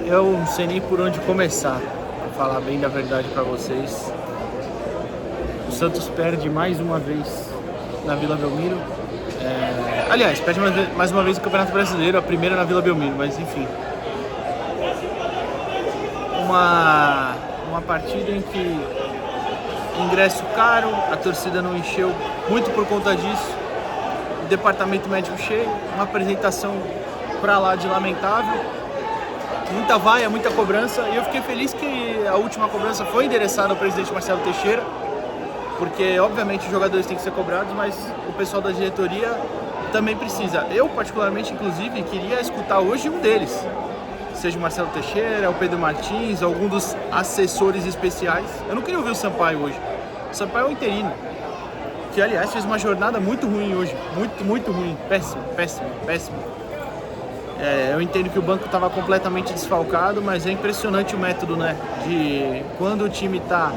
Eu não sei nem por onde começar, pra falar bem da verdade pra vocês. O Santos perde mais uma vez na Vila Belmiro. Aliás, perde mais uma vez o Campeonato Brasileiro, a primeira na Vila Belmiro, mas enfim. Uma partida em que ingresso caro, a torcida não encheu muito por conta disso, o departamento médico cheio, uma apresentação pra lá de lamentável, muita vaia, muita cobrança, e eu fiquei feliz que a última cobrança foi endereçada ao presidente Marcelo Teixeira, porque obviamente os jogadores têm que ser cobrados, mas o pessoal da diretoria também precisa. Eu particularmente, inclusive, queria escutar hoje um deles, seja o Marcelo Teixeira, o Pedro Martins, algum dos assessores especiais. Eu não queria ouvir o Sampaio hoje. O Sampaio é o interino, que aliás fez uma jornada muito ruim hoje, muito ruim, péssimo. Eu entendo que o banco estava completamente desfalcado, mas é impressionante o método, né? De quando o time tá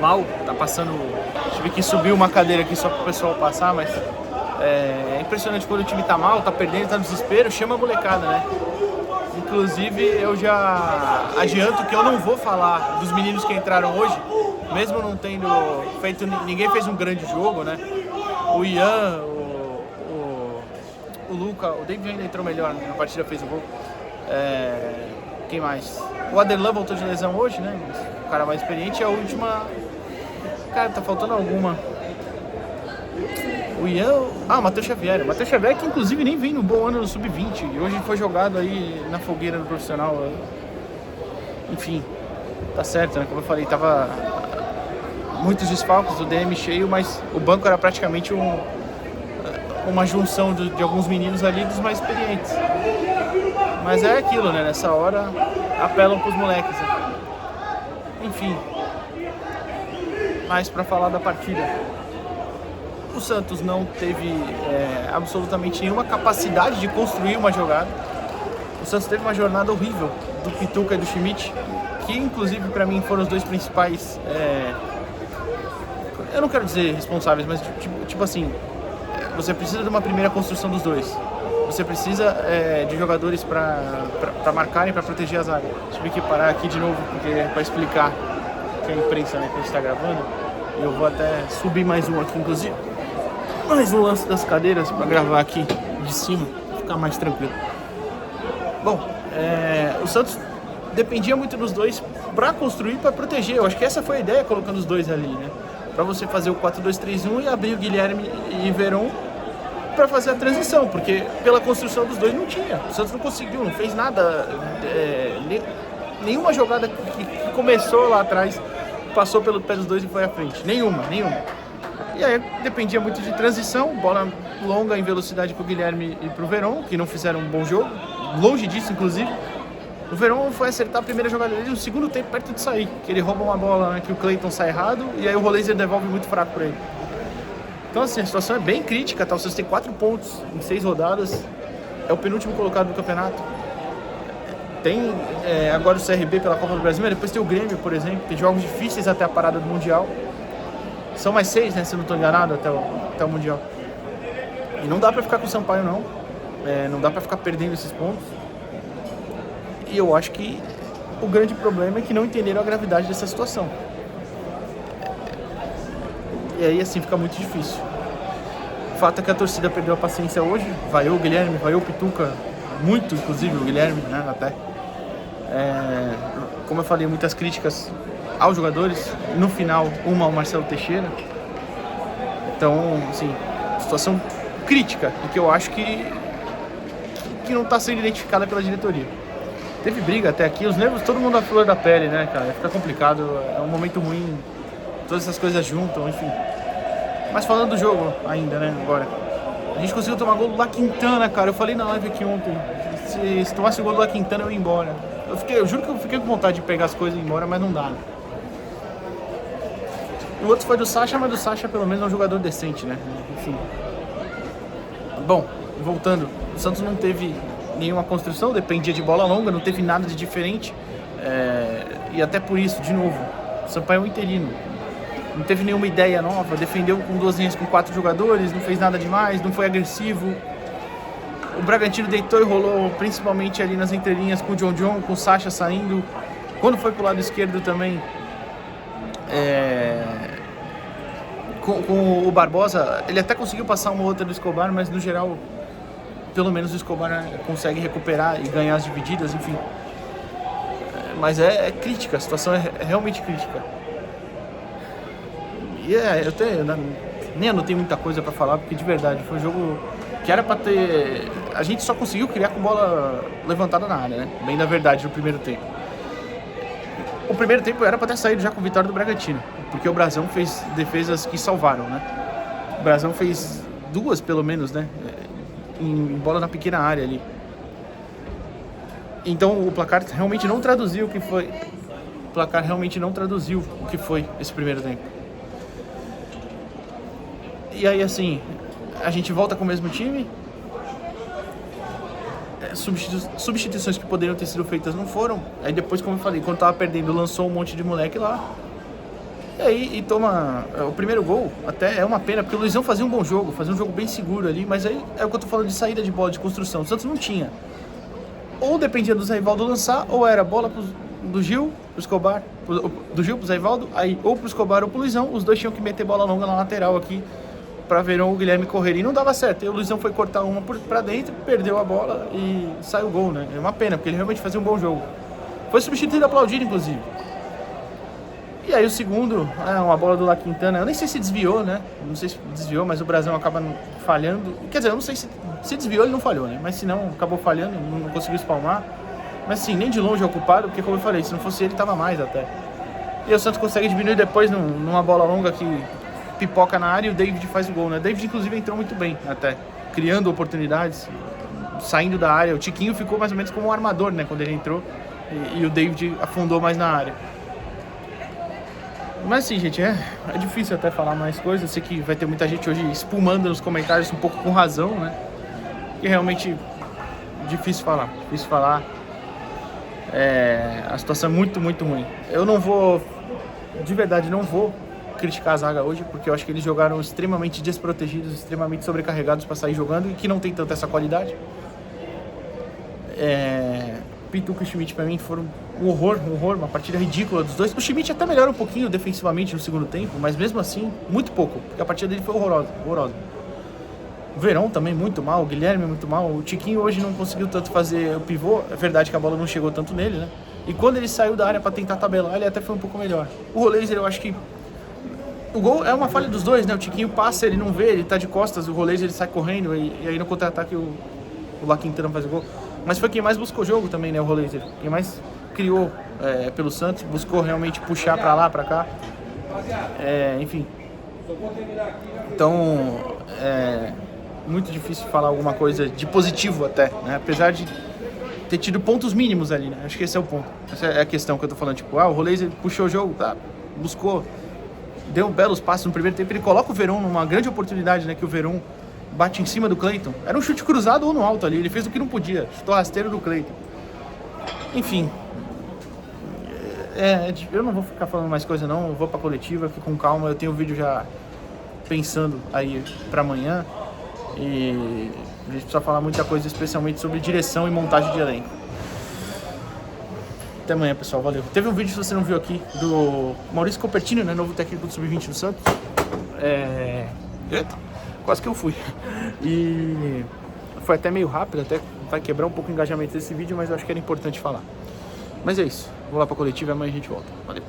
mal, tá passando. Tive que subir uma cadeira aqui só para o pessoal passar, mas é impressionante quando o time tá mal, tá perdendo, tá no desespero, chama a molecada, né? Inclusive, eu já adianto que eu não vou falar dos meninos que entraram hoje, mesmo não tendo feito, ninguém fez um grande jogo, né? O Ian, o Luca, o David ainda entrou melhor na partida, fez o gol. Quem mais? O Aderlan voltou de lesão hoje, né? O cara mais experiente. A última... Cara, tá faltando alguma. O Ian... o Matheus Xavier. O Matheus Xavier que inclusive nem vem no bom ano no Sub-20. E hoje foi jogado aí na fogueira do profissional. Enfim, tá certo, né? Como eu falei, tava muitos desfalques, o DM cheio, mas o banco era praticamente uma junção de alguns meninos ali dos mais experientes. Mas é aquilo, né? Nessa hora apelam pros moleques. Né? Enfim. Mas pra falar da partida, o Santos não teve absolutamente nenhuma capacidade de construir uma jogada. O Santos teve uma jornada horrível do Pituca e do Schmidt, que inclusive para mim foram os dois principais, eu não quero dizer responsáveis, mas tipo assim, você precisa de uma primeira construção dos dois. Você precisa de jogadores para marcarem, para proteger as áreas. Tive que parar aqui de novo para explicar que a imprensa, né, que a gente está gravando. E eu vou até subir mais um aqui, inclusive. Mais um lance das cadeiras para gravar aqui de cima, ficar mais tranquilo. Bom, o Santos dependia muito dos dois para construir e para proteger. Eu acho que essa foi a ideia, colocando os dois ali, né? Para você fazer o 4-2-3-1 e abrir o Guilherme e Veron para fazer a transição, porque pela construção dos dois não tinha. O Santos não conseguiu, não fez nada, nenhuma jogada que começou lá atrás passou pelo pé dos dois e foi à frente. Nenhuma. E aí dependia muito de transição, bola longa em velocidade pro Guilherme e pro Veron, que não fizeram um bom jogo, longe disso inclusive. O Veron foi acertar a primeira jogada dele no segundo tempo, perto de sair, que ele rouba uma bola, né, que o Cleiton sai errado, e aí o Roleiser devolve muito fraco pra ele. Então assim, a situação é bem crítica, tá? O Santos tem 4 pontos em 6 rodadas, é o penúltimo colocado do campeonato. Tem agora o CRB pela Copa do Brasil, mas depois tem o Grêmio, por exemplo, tem jogos difíceis até a parada do Mundial. São mais 6, né, se eu não estou enganado, até o Mundial. E não dá pra ficar com o Sampaio, não. Não dá pra ficar perdendo esses pontos. E eu acho que o grande problema é que não entenderam a gravidade dessa situação. E aí, assim, fica muito difícil. O fato é que a torcida perdeu a paciência hoje. Vaiou o Guilherme, vaiou o Pituca. Muito, inclusive, o Guilherme, né, até. Como eu falei, muitas críticas aos jogadores. No final, uma ao Marcelo Teixeira. Então, assim, situação crítica. E que eu acho que não está sendo identificada pela diretoria. Teve briga até aqui, os nervos, todo mundo à flor da pele, né, cara? Fica complicado, é um momento ruim, todas essas coisas juntam, enfim. Mas falando do jogo ainda, né, agora. A gente conseguiu tomar gol do La Quintana, cara. Eu falei na live aqui ontem, se tomasse o gol do La Quintana eu ia embora. Eu juro que eu fiquei com vontade de pegar as coisas e ir embora, mas não dá. O outro foi do Sacha, mas do Sacha pelo menos é um jogador decente, né? Enfim. Bom, voltando, o Santos não teve nenhuma construção, dependia de bola longa, não teve nada de diferente. E até por isso, de novo, o Sampaio é um interino. Não teve nenhuma ideia nova, defendeu com 2 linhas com 4 jogadores, não fez nada demais, não foi agressivo. O Bragantino deitou e rolou, principalmente ali nas entrelinhas, com o John, com o Sacha saindo. Quando foi pro lado esquerdo também, com o Barbosa, ele até conseguiu passar uma outra do Escobar, mas no geral, pelo menos o Escobar consegue recuperar e ganhar as divididas, enfim. Mas é crítica, a situação é realmente crítica. E nem anotei muita coisa pra falar, porque de verdade, foi um jogo que era pra ter... A gente só conseguiu criar com bola levantada na área, né? Bem na verdade, no primeiro tempo. O primeiro tempo era pra ter saído já com vitória do Bragantino, porque o Brasão fez defesas que salvaram, né? O Brasão fez 2, pelo menos, né? Em bola na pequena área ali. Então o placar realmente não traduziu o que foi. O placar realmente não traduziu o que foi esse primeiro tempo. E aí, assim, a gente volta com o mesmo time. Substituições que poderiam ter sido feitas não foram. Aí depois, como eu falei, quando tava perdendo, lançou um monte de moleque lá. E aí toma o primeiro gol. Até é uma pena, porque o Luizão fazia um bom jogo, fazia um jogo bem seguro ali. Mas aí é o que eu tô falando de saída de bola, de construção. O Santos não tinha. Ou dependia do Zé Rivaldo lançar, ou era bola do Gil, pro Escobar, do Gil pro Zé Rivaldo, aí ou pro Escobar ou pro Luizão. Os dois tinham que meter bola longa na lateral aqui pra Verón ou Guilherme correr, e não dava certo. E o Luizão foi cortar uma pra dentro, perdeu a bola e saiu o gol, né? É uma pena, porque ele realmente fazia um bom jogo. Foi substituído, aplaudido, inclusive. E aí o segundo, uma bola do La Quintana, eu nem sei se desviou, né? Não sei se desviou, mas o Brasil acaba falhando. Quer dizer, eu não sei se desviou, ele não falhou, né? Mas se não, acabou falhando, não conseguiu espalmar. Mas assim, nem de longe é ocupado, porque como eu falei, se não fosse ele, tava mais até. E o Santos consegue diminuir depois numa bola longa que pipoca na área e o David faz o gol, né? O David, inclusive, entrou muito bem até, criando oportunidades, saindo da área. O Tiquinho ficou mais ou menos como um armador, né? Quando ele entrou, e o David afundou mais na área. Mas assim, gente, é difícil até falar mais coisas. Eu sei que vai ter muita gente hoje espumando nos comentários, um pouco com razão, né? Que realmente difícil falar. A situação é muito, muito ruim. Eu não vou, de verdade, não vou criticar a zaga hoje, porque eu acho que eles jogaram extremamente desprotegidos, extremamente sobrecarregados para sair jogando, e que não tem tanta essa qualidade. Pituca e Schmidt, pra mim, foram um horror, uma partida ridícula dos dois. O Schmidt até melhora um pouquinho defensivamente no segundo tempo, mas mesmo assim, muito pouco, porque a partida dele foi horrorosa. O Verón também muito mal, o Guilherme muito mal, o Tiquinho hoje não conseguiu tanto fazer o pivô, é verdade que a bola não chegou tanto nele, né? E quando ele saiu da área pra tentar tabelar, ele até foi um pouco melhor. O Roleiser, eu acho que o gol é uma falha dos dois, né? O Tiquinho passa, ele não vê, ele tá de costas, o Roleiser ele sai correndo, e aí no contra-ataque o La Quintana faz o gol. Mas foi quem mais buscou jogo também, né, o Roleiser. Quem mais criou pelo Santos, buscou realmente puxar pra lá, pra cá. Enfim. Então, muito difícil falar alguma coisa de positivo até, né? Apesar de ter tido pontos mínimos ali, né? Acho que esse é o ponto. Essa é a questão que eu tô falando. Tipo, o Roleiser puxou o jogo, tá? Buscou, deu belos passos no primeiro tempo. Ele coloca o Verón numa grande oportunidade, né? Que o Verón bate em cima do Cleiton. Era um chute cruzado ou no alto ali. Ele fez o que não podia. Chutou rasteiro do Cleiton. Enfim. Eu não vou ficar falando mais coisa não. Eu vou pra coletiva, fico com calma. Eu tenho o vídeo já pensando aí pra amanhã. E a gente precisa falar muita coisa, especialmente sobre direção e montagem de elenco. Até amanhã, pessoal. Valeu. Teve um vídeo, se você não viu aqui, do Maurício Copertino, né? Novo técnico do Sub-20 do Santos. Eita, quase que eu fui. E foi até meio rápido, até vai quebrar um pouco o engajamento desse vídeo, mas eu acho que era importante falar. Mas é isso. Vou lá pra coletiva e amanhã a gente volta. Valeu.